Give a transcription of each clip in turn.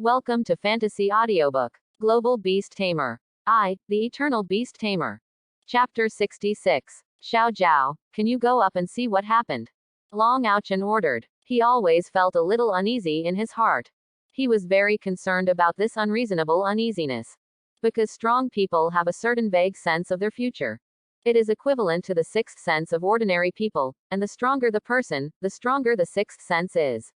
Welcome to Fantasy Audiobook. Global Beast Tamer. I, the Eternal Beast Tamer. Chapter 66. Xiao Jiao, can you go up and see what happened? Long Ouchen ordered. He always felt a little uneasy in his heart. He was very concerned about this unreasonable uneasiness. Because strong people have a certain vague sense of their future. It is equivalent to the sixth sense of ordinary people, and the stronger the person, the stronger the sixth sense is.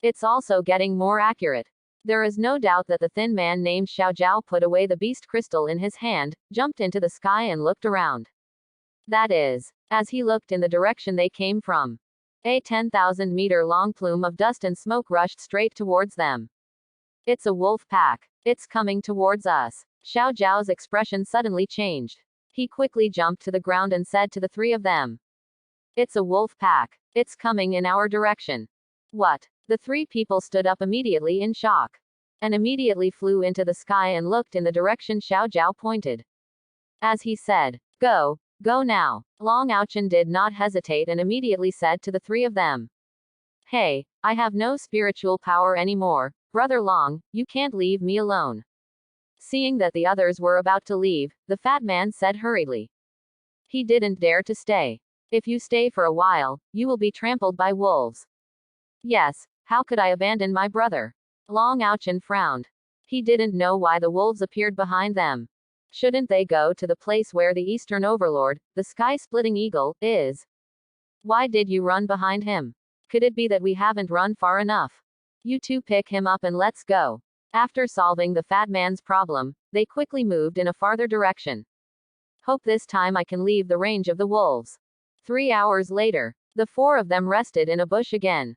It's also getting more accurate. There is no doubt that the thin man named Xiao Jiao put away the beast crystal in his hand, jumped into the sky and looked around. That is, as he looked in the direction they came from. A 10,000-meter-long plume of dust and smoke rushed straight towards them. It's a wolf pack. It's coming towards us. Xiao Jiao's expression suddenly changed. He quickly jumped to the ground and said to the three of them. It's a wolf pack. It's coming in our direction. What? The three people stood up immediately in shock. And immediately flew into the sky and looked in the direction Xiao Jiao pointed. As he said, go now. Long Ouchen did not hesitate and immediately said to the three of them. Hey, I have no spiritual power anymore, Brother Long, you can't leave me alone. Seeing that the others were about to leave, the fat man said hurriedly. He didn't dare to stay. If you stay for a while, you will be trampled by wolves. Yes, how could I abandon my brother? Long Ouchen frowned. He didn't know why the wolves appeared behind them. Shouldn't they go to the place where the Eastern Overlord, the sky-splitting eagle, is? Why did you run behind him? Could it be that we haven't run far enough? You two pick him up and let's go. After solving the fat man's problem, they quickly moved in a farther direction. Hope this time I can leave the range of the wolves. 3 hours later, the four of them rested in a bush again.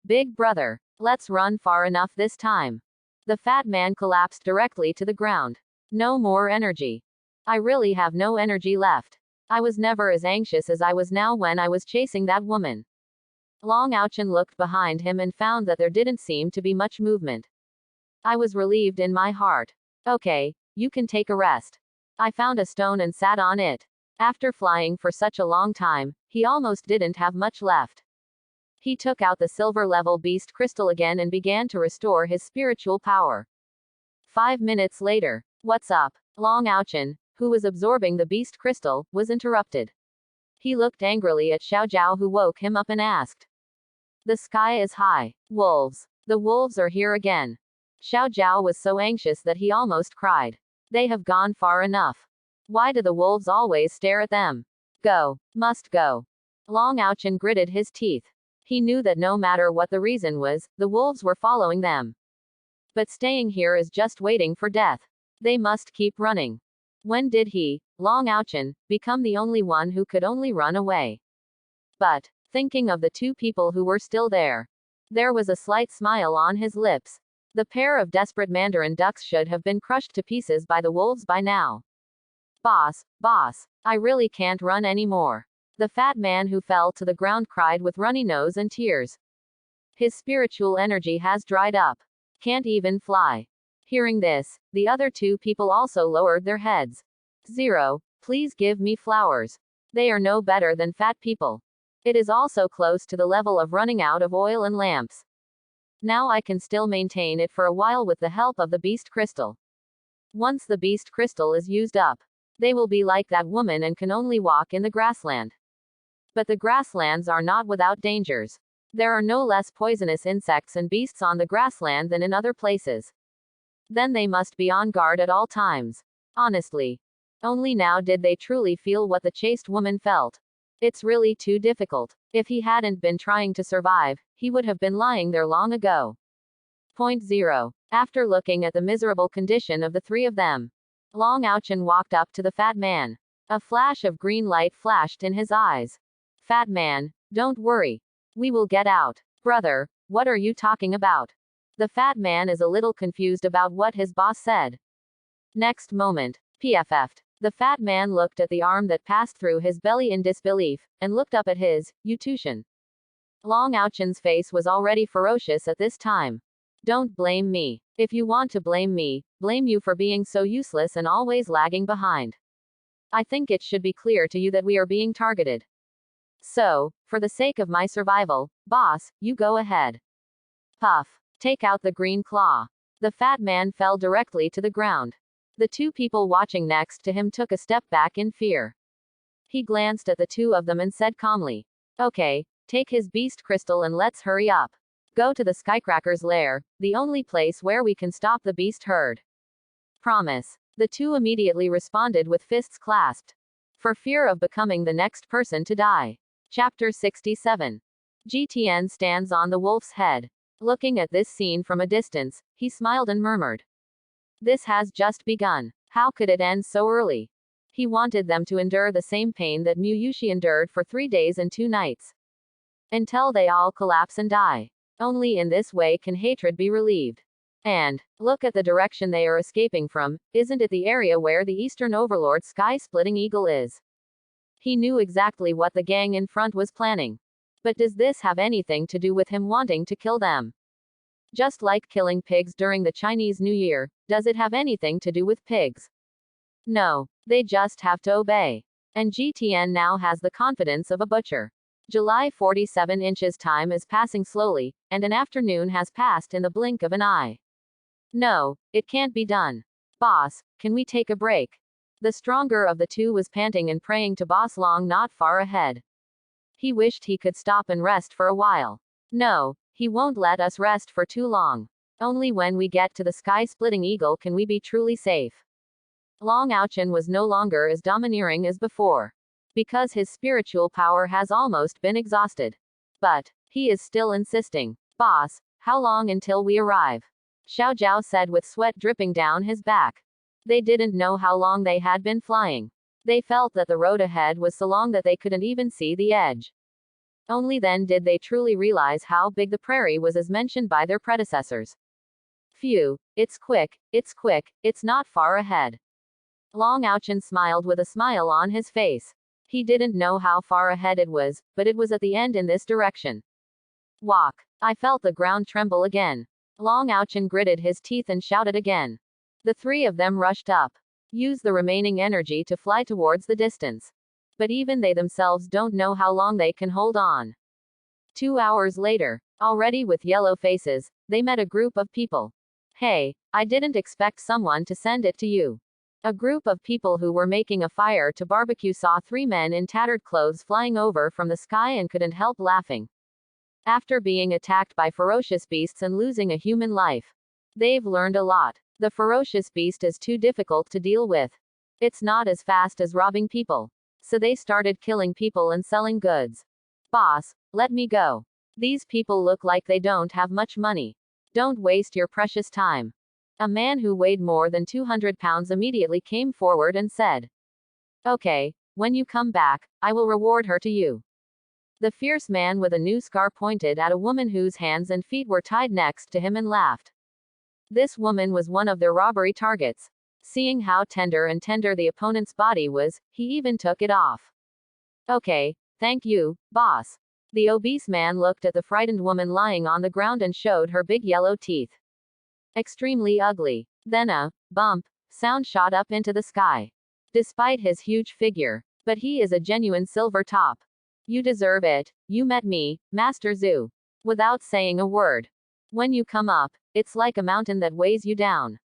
Big brother, let's run far enough this time. The fat man collapsed directly to the ground. No more energy. I really have no energy left. I was never as anxious as I was now when I was chasing that woman. Long Ouchen looked behind him and found that there didn't seem to be much movement. I was relieved in my heart. Okay, you can take a rest. I found a stone and sat on it. After flying for such a long time, he almost didn't have much left. He took out the silver-level beast crystal again and began to restore his spiritual power. 5 minutes later, what's up? Long Ouchen, who was absorbing the beast crystal, was interrupted. He looked angrily at Xiao Jiao, who woke him up and asked. The sky is high. Wolves. The wolves are here again. Xiao Jiao was so anxious that he almost cried. They have gone far enough. Why do the wolves always stare at them? Go. Must go. Long Ouchen gritted his teeth. He knew that no matter what the reason was, the wolves were following them. But staying here is just waiting for death. They must keep running. When did he, Long Ouchen, become the only one who could only run away? But, thinking of the two people who were still there was a slight smile on his lips. The pair of desperate mandarin ducks should have been crushed to pieces by the wolves by now. Boss, I really can't run anymore. The fat man who fell to the ground cried with runny nose and tears. His spiritual energy has dried up. Can't even fly. Hearing this, the other two people also lowered their heads. Zero, please give me flowers. They are no better than fat people. It is also close to the level of running out of oil and lamps. Now I can still maintain it for a while with the help of the beast crystal. Once the beast crystal is used up, they will be like that woman and can only walk in the grassland. But the grasslands are not without dangers. There are no less poisonous insects and beasts on the grassland than in other places. Then they must be on guard at all times. Honestly. Only now did they truly feel what the chaste woman felt. It's really too difficult. If he hadn't been trying to survive, he would have been lying there long ago. Point 0. After looking at the miserable condition of the three of them, Long Ouchen walked up to the fat man. A flash of green light flashed in his eyes. Fat man, don't worry. We will get out. Brother, what are you talking about? The fat man is a little confused about what his boss said. Next moment, PFF'd. The fat man looked at the arm that passed through his belly in disbelief, and looked up at his, Yutushin. Long Ouchen's face was already ferocious at this time. Don't blame me. If you want to blame me, blame you for being so useless and always lagging behind. I think it should be clear to you that we are being targeted. So, for the sake of my survival, boss, you go ahead. Puff. Take out the green claw. The fat man fell directly to the ground. The two people watching next to him took a step back in fear. He glanced at the two of them and said calmly, "Okay, take his beast crystal and let's hurry up. Go to the Skycracker's lair, the only place where we can stop the beast herd. Promise." The two immediately responded with fists clasped, for fear of becoming the next person to die. Chapter 67. GTN stands on the wolf's head. Looking at this scene from a distance, he smiled and murmured, "This has just begun. How could it end so early?" He wanted them to endure the same pain that Muyushi endured for 3 days and 2 nights. Until they all collapse and die. Only in this way can hatred be relieved. And, look at the direction they are escaping from, isn't it the area where the Eastern Overlord Sky-Splitting Eagle is? He knew exactly what the gang in front was planning. But does this have anything to do with him wanting to kill them? Just like killing pigs during the Chinese New Year, does it have anything to do with pigs? No, they just have to obey. And GTN now has the confidence of a butcher. July 47 inches. Time is passing slowly, and an afternoon has passed in the blink of an eye. No, it can't be done. Boss, can we take a break? The stronger of the two was panting and praying to Boss Long not far ahead. He wished he could stop and rest for a while. No, he won't let us rest for too long. Only when we get to the Sky-Splitting Eagle can we be truly safe. Long Ouchin was no longer as domineering as before. Because his spiritual power has almost been exhausted. But, he is still insisting. "Boss, how long until we arrive?" Xiao Zhao said with sweat dripping down his back. They didn't know how long they had been flying. They felt that the road ahead was so long that they couldn't even see the edge. Only then did they truly realize how big the prairie was as mentioned by their predecessors. Phew, it's quick, it's not far ahead. Long Ouchin smiled with a smile on his face. He didn't know how far ahead it was, but it was at the end in this direction. Walk. I felt the ground tremble again. Long Ouchin gritted his teeth and shouted again. The three of them rushed up. Use the remaining energy to fly towards the distance. But even they themselves don't know how long they can hold on. 2 hours later, already with yellow faces, they met a group of people. Hey, I didn't expect someone to send it to you. A group of people who were making a fire to barbecue saw 3 men in tattered clothes flying over from the sky and couldn't help laughing. After being attacked by ferocious beasts and losing a human life, they've learned a lot. The ferocious beast is too difficult to deal with. It's not as fast as robbing people. So they started killing people and selling goods. Boss, let me go. These people look like they don't have much money. Don't waste your precious time. A man who weighed more than 200 pounds immediately came forward and said, "Okay, when you come back, I will reward her to you." The fierce man with a new scar pointed at a woman whose hands and feet were tied next to him and laughed. This woman was one of their robbery targets. Seeing how tender the opponent's body was, he even took it off. "Okay, thank you, boss." The obese man looked at the frightened woman lying on the ground and showed her big yellow teeth. Extremely ugly. Then a bump sound shot up into the sky. Despite his huge figure, but he is a genuine silver top. You deserve it. You met me, Master Zhu. Without saying a word. When you come up, it's like a mountain that weighs you down.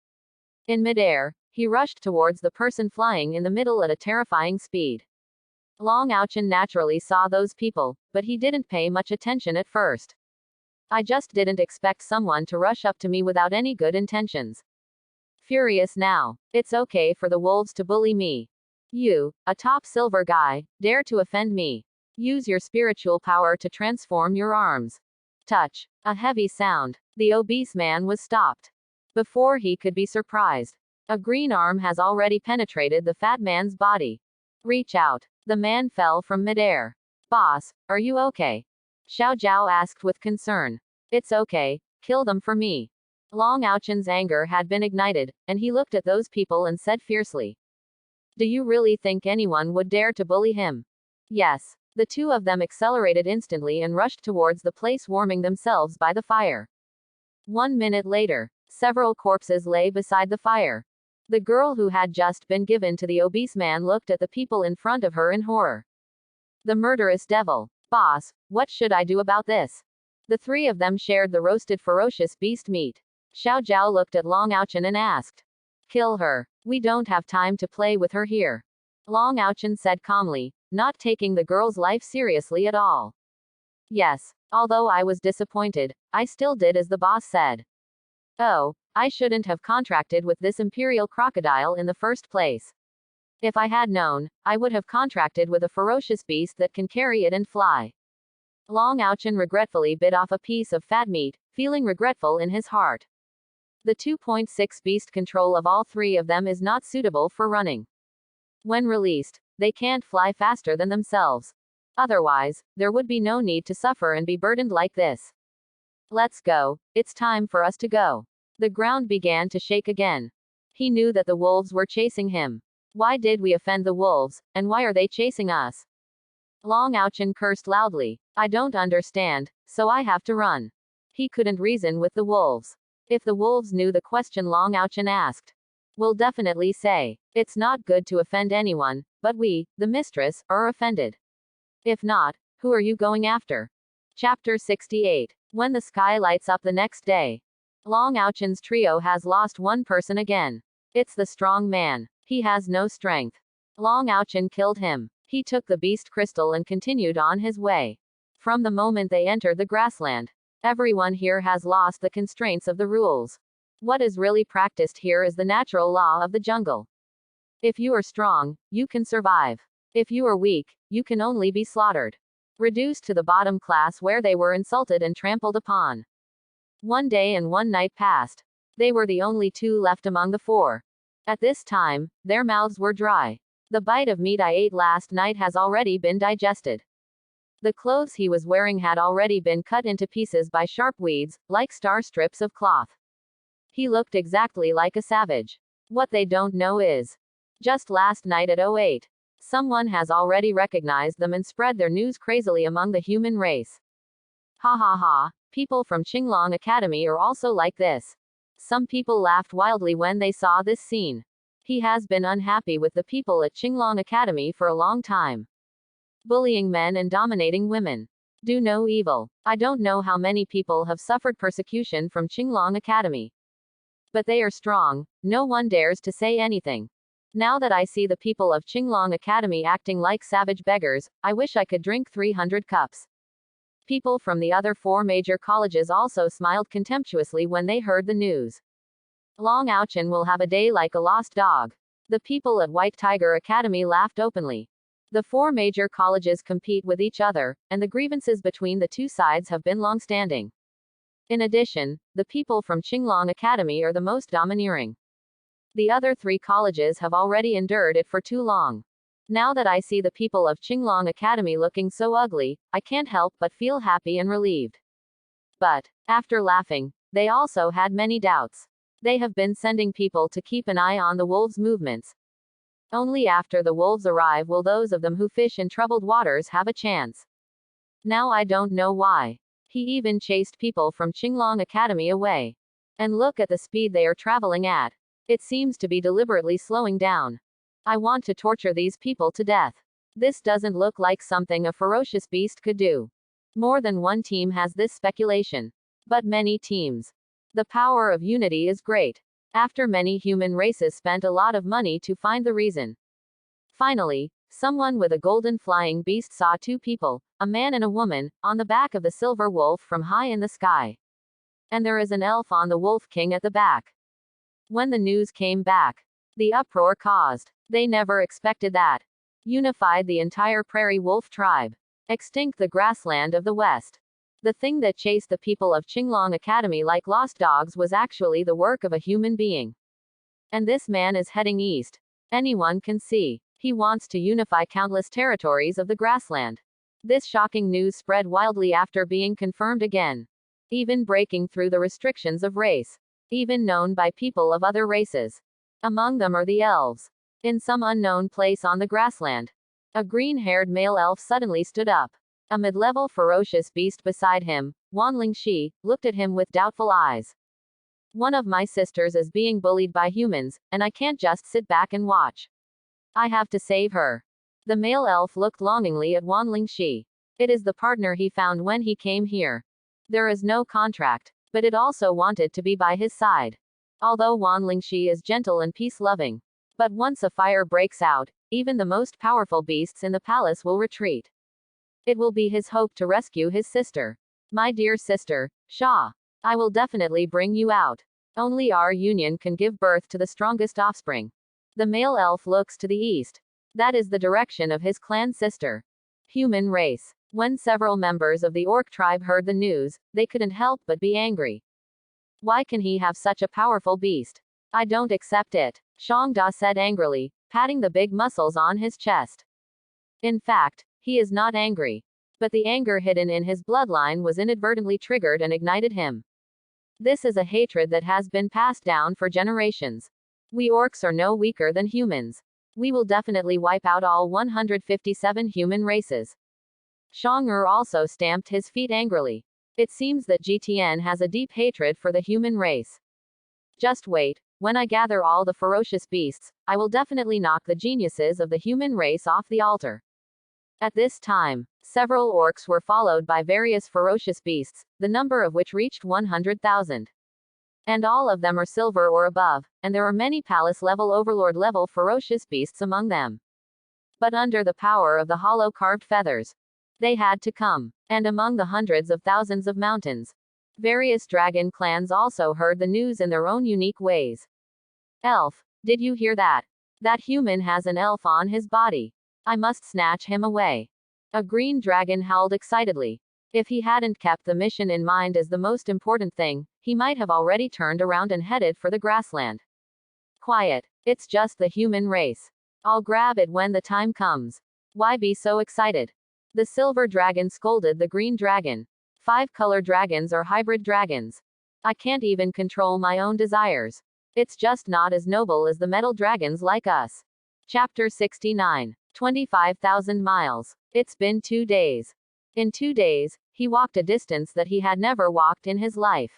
In midair, he rushed towards the person flying in the middle at a terrifying speed. Long Ouchin naturally saw those people, but he didn't pay much attention at first. I just didn't expect someone to rush up to me without any good intentions. Furious now. It's okay for the wolves to bully me. You, a top silver guy, dare to offend me. Use your spiritual power to transform your arms. Touch. A heavy sound. The obese man was stopped. Before he could be surprised, a green arm has already penetrated the fat man's body. Reach out. The man fell from midair. Boss, are you okay? Xiao Zhao asked with concern. It's okay, kill them for me. Long Ouchin's anger had been ignited, and he looked at those people and said fiercely. Do you really think anyone would dare to bully him? Yes. The two of them accelerated instantly and rushed towards the place, warming themselves by the fire. 1 minute later, several corpses lay beside the fire. The girl who had just been given to the obese man looked at the people in front of her in horror. The murderous devil. Boss, what should I do about this? The three of them shared the roasted ferocious beast meat. Xiao Zhao looked at Long Aochen and asked, "Kill her. We don't have time to play with her here." Long Aochen said calmly, not taking the girl's life seriously at all. "Yes, although I was disappointed, I still did as the boss said. Oh, I shouldn't have contracted with this imperial crocodile in the first place. If I had known, I would have contracted with a ferocious beast that can carry it and fly." Long Aochen regretfully bit off a piece of fat meat, feeling regretful in his heart. The 2.6 beast control of all three of them is not suitable for running. When released, they can't fly faster than themselves. Otherwise, there would be no need to suffer and be burdened like this. "Let's go, it's time for us to go." The ground began to shake again. He knew that the wolves were chasing him. Why did we offend the wolves, and why are they chasing us? Long Aochen cursed loudly. "I don't understand, so I have to run." He couldn't reason with the wolves. If the wolves knew the question Long Aochen asked, will definitely say, "It's not good to offend anyone, but we, the mistress, are offended. If not, who are you going after?" Chapter 68. When the sky lights up the next day. Long Aochen's trio has lost one person again. It's the strong man. He has no strength. Long Aochen killed him. He took the beast crystal and continued on his way. From the moment they entered the grassland, everyone here has lost the constraints of the rules. What is really practiced here is the natural law of the jungle. If you are strong, you can survive. If you are weak, you can only be slaughtered. Reduced to the bottom class where they were insulted and trampled upon. One day and one night passed. They were the only two left among the four. At this time, their mouths were dry. The bite of meat I ate last night has already been digested. The clothes he was wearing had already been cut into pieces by sharp weeds, like star strips of cloth. He looked exactly like a savage. What they don't know is, just last night at 08, someone has already recognized them and spread their news crazily among the human race. Ha ha ha, people from Qinglong Academy are also like this. Some people laughed wildly when they saw this scene. He has been unhappy with the people at Qinglong Academy for a long time. Bullying men and dominating women. Do no evil. I don't know how many people have suffered persecution from Qinglong Academy. But they are strong, no one dares to say anything. Now that I see the people of Qinglong Academy acting like savage beggars, I wish I could drink 300 cups. People from the other four major colleges also smiled contemptuously when they heard the news. Long Aochen will have a day like a lost dog. The people at White Tiger Academy laughed openly. The four major colleges compete with each other, and the grievances between the two sides have been long-standing. In addition, the people from Qinglong Academy are the most domineering. The other three colleges have already endured it for too long. Now that I see the people of Qinglong Academy looking so ugly, I can't help but feel happy and relieved. But, after laughing, they also had many doubts. They have been sending people to keep an eye on the wolves' movements. Only after the wolves arrive will those of them who fish in troubled waters have a chance. Now I don't know why. He even chased people from Qinglong Academy away. And look at the speed they are traveling at. It seems to be deliberately slowing down. I want to torture these people to death. This doesn't look like something a ferocious beast could do. More than one team has this speculation. But many teams. The power of unity is great. After many human races spent a lot of money to find the reason. Finally, someone with a golden flying beast saw two people, a man and a woman, on the back of the silver wolf from high in the sky. And there is an elf on the Wolf King at the back. When the news came back, the uproar caused. They never expected that. Unified the entire prairie wolf tribe. Extinct the grassland of the west. The thing that chased the people of Qinglong Academy like lost dogs was actually the work of a human being. And this man is heading east. Anyone can see. He wants to unify countless territories of the grassland. This shocking news spread wildly after being confirmed again. Even breaking through the restrictions of race. Even known by people of other races. Among them are the elves. In some unknown place on the grassland, a green-haired male elf suddenly stood up. A mid-level ferocious beast beside him, Wanling Shi, looked at him with doubtful eyes. One of my sisters is being bullied by humans, and I can't just sit back and watch. I have to save her. The male elf looked longingly at Wanling Shi. It is the partner he found when he came here. There is no contract, but it also wanted to be by his side. Although Wan Lingxi is gentle and peace-loving. But once a fire breaks out, even the most powerful beasts in the palace will retreat. It will be his hope to rescue his sister. My dear sister, Shah. I will definitely bring you out. Only our union can give birth to the strongest offspring. The male elf looks to the east. That is the direction of his clan sister. Human race. When several members of the orc tribe heard the news, they couldn't help but be angry. Why can he have such a powerful beast? I don't accept it, Shangda said angrily, patting the big muscles on his chest. In fact, he is not angry. But the anger hidden in his bloodline was inadvertently triggered and ignited him. This is a hatred that has been passed down for generations. We orcs are no weaker than humans. We will definitely wipe out all 157 human races. Shang-Er also stamped his feet angrily. It seems that GTN has a deep hatred for the human race. Just wait, when I gather all the ferocious beasts, I will definitely knock the geniuses of the human race off the altar. At this time, several orcs were followed by various ferocious beasts, the number of which reached 100,000. And all of them are silver or above, and there are many palace-level overlord-level ferocious beasts among them. But under the power of the hollow carved feathers, they had to come. And among the hundreds of thousands of mountains, various dragon clans also heard the news in their own unique ways. Elf, did you hear that? That human has an elf on his body. I must snatch him away. A green dragon howled excitedly. If he hadn't kept the mission in mind as the most important thing, he might have already turned around and headed for the grassland. Quiet. It's just the human race. I'll grab it when the time comes. Why be so excited? The silver dragon scolded the green dragon. 5-color dragons are hybrid dragons. I can't even control my own desires. It's just not as noble as the metal dragons like us. Chapter 69. 25,000 miles. It's been 2 days. In 2 days, he walked a distance that he had never walked in his life.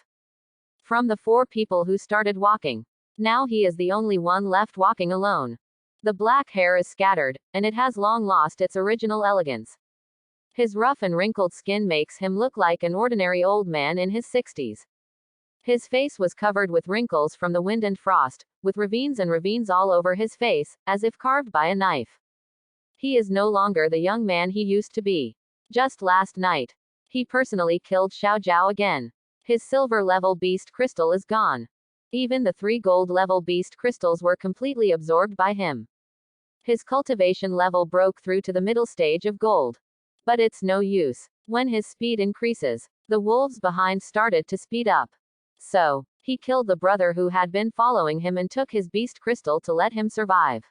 From the 4 people who started walking, now he is the only one left walking alone. The black hair is scattered, and it has long lost its original elegance. His rough and wrinkled skin makes him look like an ordinary old man in his 60s. His face was covered with wrinkles from the wind and frost, with ravines and ravines all over his face, as if carved by a knife. He is no longer the young man he used to be. Just last night, he personally killed Xiao Zhao again. His silver-level beast crystal is gone. Even the 3 gold-level beast crystals were completely absorbed by him. His cultivation level broke through to the middle stage of gold. But it's no use. When his speed increases, the wolves behind started to speed up. So, he killed the brother who had been following him and took his beast crystal to let him survive.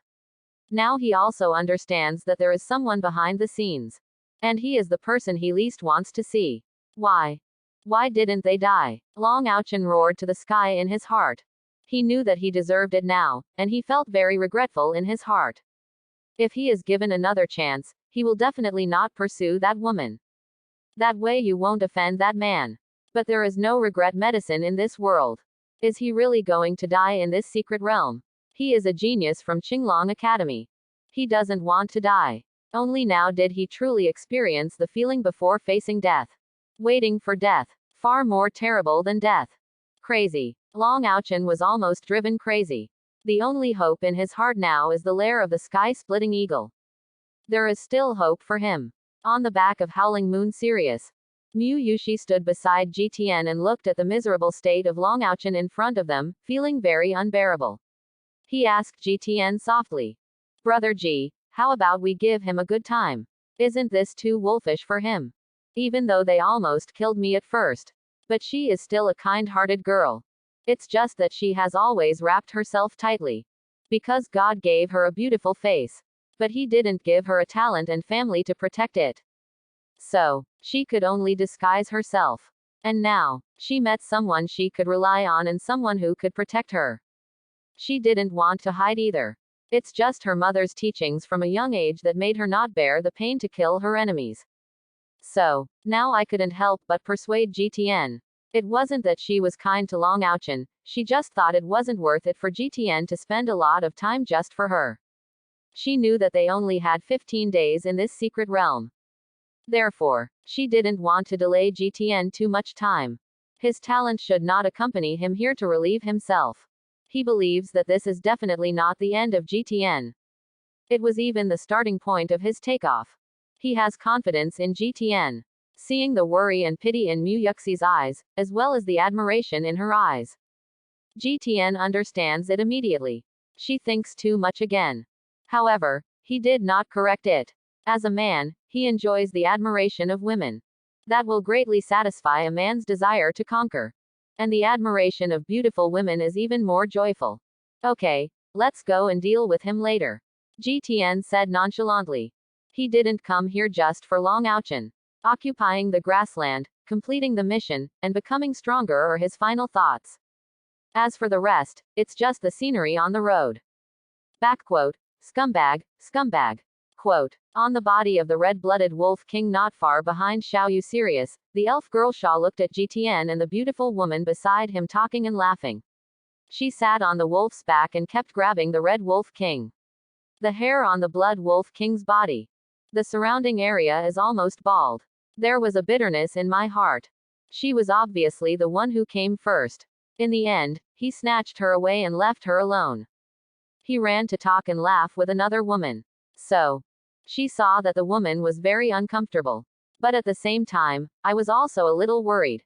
Now he also understands that there is someone behind the scenes. And he is the person he least wants to see. Why? Why didn't they die? Long Ouchen roared to the sky in his heart. He knew that he deserved it now, and he felt very regretful in his heart. If he is given another chance, he will definitely not pursue that woman. That way you won't offend that man. But there is no regret medicine in this world. Is he really going to die in this secret realm? He is a genius from Qinglong Academy. He doesn't want to die. Only now did he truly experience the feeling before facing death. Waiting for death. Far more terrible than death. Crazy. Long Ouchen was almost driven crazy. The only hope in his heart now is the lair of the sky-splitting eagle. There is still hope for him. On the back of Howling Moon Sirius, Mu Yushi stood beside GTN and looked at the miserable state of Long Ouchen in front of them, feeling very unbearable. He asked GTN softly. Brother G, how about we give him a good time? Isn't this too wolfish for him? Even though they almost killed me at first. But she is still a kind-hearted girl. It's just that she has always wrapped herself tightly. Because God gave her a beautiful face. But he didn't give her a talent and family to protect it. So, she could only disguise herself. And now, she met someone she could rely on and someone who could protect her. She didn't want to hide either. It's just her mother's teachings from a young age that made her not bear the pain to kill her enemies. So, now I couldn't help but persuade GTN. It wasn't that she was kind to Long Ouchen, she just thought it wasn't worth it for GTN to spend a lot of time just for her. She knew that they only had 15 days in this secret realm. Therefore, she didn't want to delay GTN too much time. His talent should not accompany him here to relieve himself. He believes that this is definitely not the end of GTN. It was even the starting point of his takeoff. He has confidence in GTN. Seeing the worry and pity in Muyuxi's eyes, as well as the admiration in her eyes, GTN understands it immediately. She thinks too much again. However, he did not correct it. As a man, he enjoys the admiration of women. That will greatly satisfy a man's desire to conquer. And the admiration of beautiful women is even more joyful. Okay, let's go and deal with him later, GTN said nonchalantly. He didn't come here just for Long Ouchen. Occupying the grassland, completing the mission, and becoming stronger are his final thoughts. As for the rest, it's just the scenery on the road. Backquote, scumbag, scumbag. Quote, on the body of the red-blooded wolf king not far behind Xiao Yu Sirius, the elf girl Sha looked at GTN and the beautiful woman beside him talking and laughing. She sat on the wolf's back and kept grabbing the red wolf king. The hair on the blood wolf king's body. The surrounding area is almost bald. There was a bitterness in my heart. She was obviously the one who came first. In the end, he snatched her away and left her alone. He ran to talk and laugh with another woman. So, she saw that the woman was very uncomfortable. But at the same time, I was also a little worried.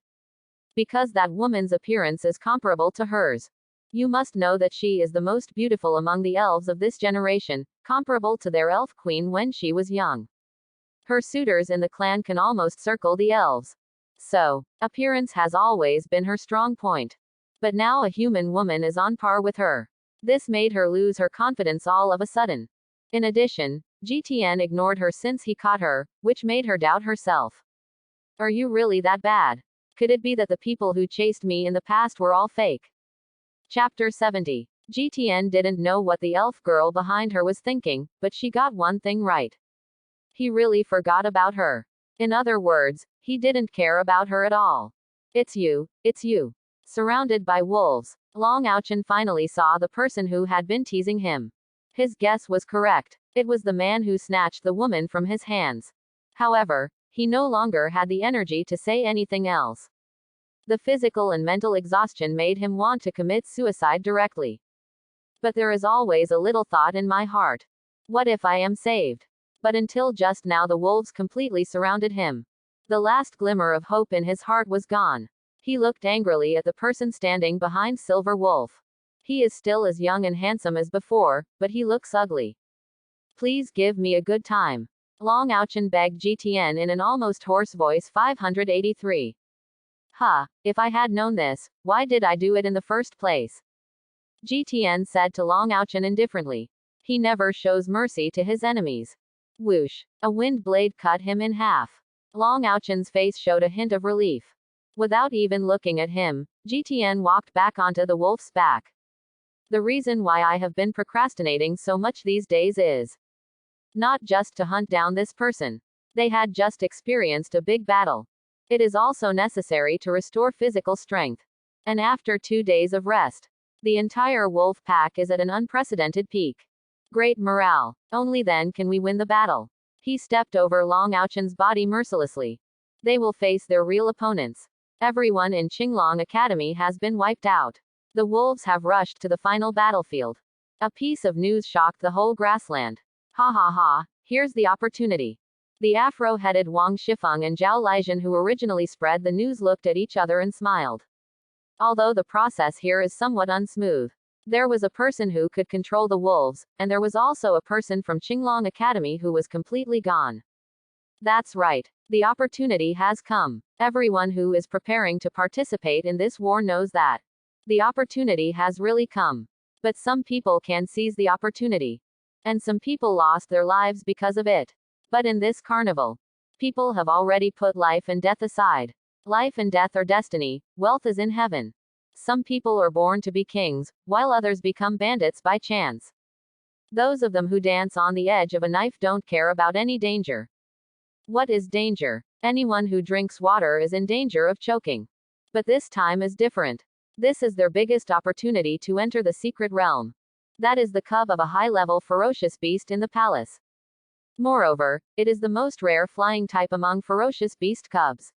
Because that woman's appearance is comparable to hers. You must know that she is the most beautiful among the elves of this generation, comparable to their elf queen when she was young. Her suitors in the clan can almost circle the elves. So, appearance has always been her strong point. But now a human woman is on par with her. This made her lose her confidence all of a sudden. In addition, GTN ignored her since he caught her, which made her doubt herself. Are you really that bad? Could it be that the people who chased me in the past were all fake? Chapter 70. GTN didn't know what the elf girl behind her was thinking, but she got one thing right. He really forgot about her. In other words, he didn't care about her at all. It's you, it's you. Surrounded by wolves, Long Ouchen finally saw the person who had been teasing him. His guess was correct. It was the man who snatched the woman from his hands. However, he no longer had the energy to say anything else. The physical and mental exhaustion made him want to commit suicide directly. But there is always a little thought in my heart. What if I am saved? But until just now the wolves completely surrounded him. The last glimmer of hope in his heart was gone. He looked angrily at the person standing behind Silver Wolf. He is still as young and handsome as before, but he looks ugly. Please give me a good time. Long Ouchen begged GTN in an almost hoarse voice. 583. If I had known this, why did I do it in the first place? GTN said to Long Ouchen indifferently. He never shows mercy to his enemies. Whoosh. A wind blade cut him in half. Long Ouchen's face showed a hint of relief. Without even looking at him, GTN walked back onto the wolf's back. The reason why I have been procrastinating so much these days is not just to hunt down this person. They had just experienced a big battle. It is also necessary to restore physical strength. And after 2 days of rest, the entire wolf pack is at an unprecedented peak. Great morale. Only then can we win the battle. He stepped over Long Ouchen's body mercilessly. They will face their real opponents. Everyone in Qinglong Academy has been wiped out. The wolves have rushed to the final battlefield. A piece of news shocked the whole grassland. Ha ha ha, here's the opportunity. The afro-headed Wang Shifeng and Zhao Lijian, who originally spread the news, looked at each other and smiled. Although the process here is somewhat unsmooth. There was a person who could control the wolves, and there was also a person from Qinglong Academy who was completely gone. That's right. The opportunity has come. Everyone who is preparing to participate in this war knows that. The opportunity has really come. But some people can seize the opportunity. And some people lost their lives because of it. But in this carnival, people have already put life and death aside. Life and death are destiny, wealth is in heaven. Some people are born to be kings, while others become bandits by chance. Those of them who dance on the edge of a knife don't care about any danger. What is danger? Anyone who drinks water is in danger of choking. But this time is different. This is their biggest opportunity to enter the secret realm. That is the cub of a high-level ferocious beast in the palace. Moreover, it is the most rare flying type among ferocious beast cubs.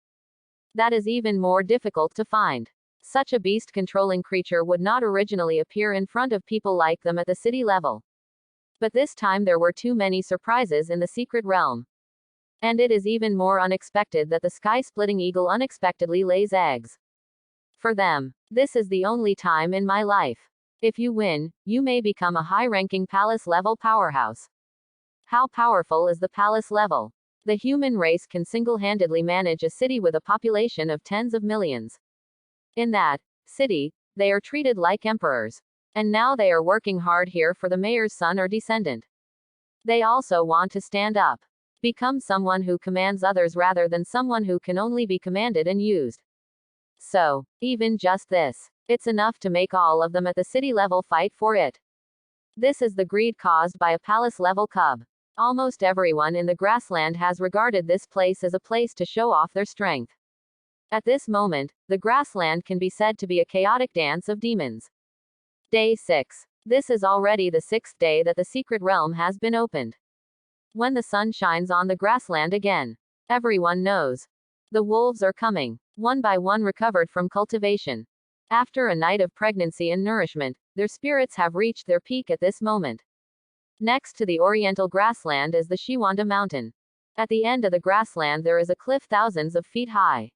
That is even more difficult to find. Such a beast-controlling creature would not originally appear in front of people like them at the city level. But this time there were too many surprises in the secret realm. And it is even more unexpected that the sky-splitting eagle unexpectedly lays eggs. For them, this is the only time in my life. If you win, you may become a high-ranking palace-level powerhouse. How powerful is the palace level? The human race can single-handedly manage a city with a population of tens of millions. In that city, they are treated like emperors. And now they are working hard here for the mayor's son or descendant. They also want to stand up. Become someone who commands others rather than someone who can only be commanded and used. So, even just this, it's enough to make all of them at the city level fight for it. This is the greed caused by a palace level cub. Almost everyone in the grassland has regarded this place as a place to show off their strength. At this moment, the grassland can be said to be a chaotic dance of demons. Day 6. This is already the 6th day that the secret realm has been opened. When the sun shines on the grassland again, everyone knows. The wolves are coming, one by one recovered from cultivation. After a night of pregnancy and nourishment, their spirits have reached their peak at this moment. Next to the oriental grassland is the Shiwanda mountain. At the end of the grassland there is a cliff thousands of feet high.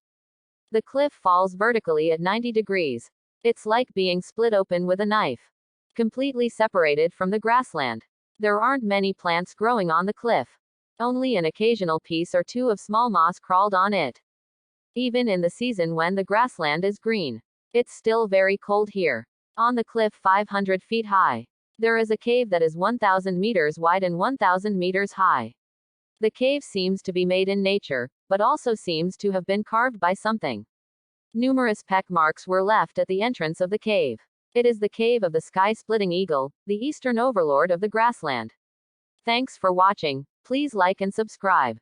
The cliff falls vertically at 90 degrees. It's like being split open with a knife. Completely separated from the grassland. There aren't many plants growing on the cliff. Only an occasional piece or two of small moss crawled on it. Even in the season when the grassland is green, it's still very cold here. On the cliff 500 feet high, there is a cave that is 1,000 meters wide and 1,000 meters high. The cave seems to be made in nature, but also seems to have been carved by something. Numerous peck marks were left at the entrance of the cave. It is the cave of the sky-splitting eagle, the eastern overlord of the grassland. Thanks for watching. Please like and subscribe.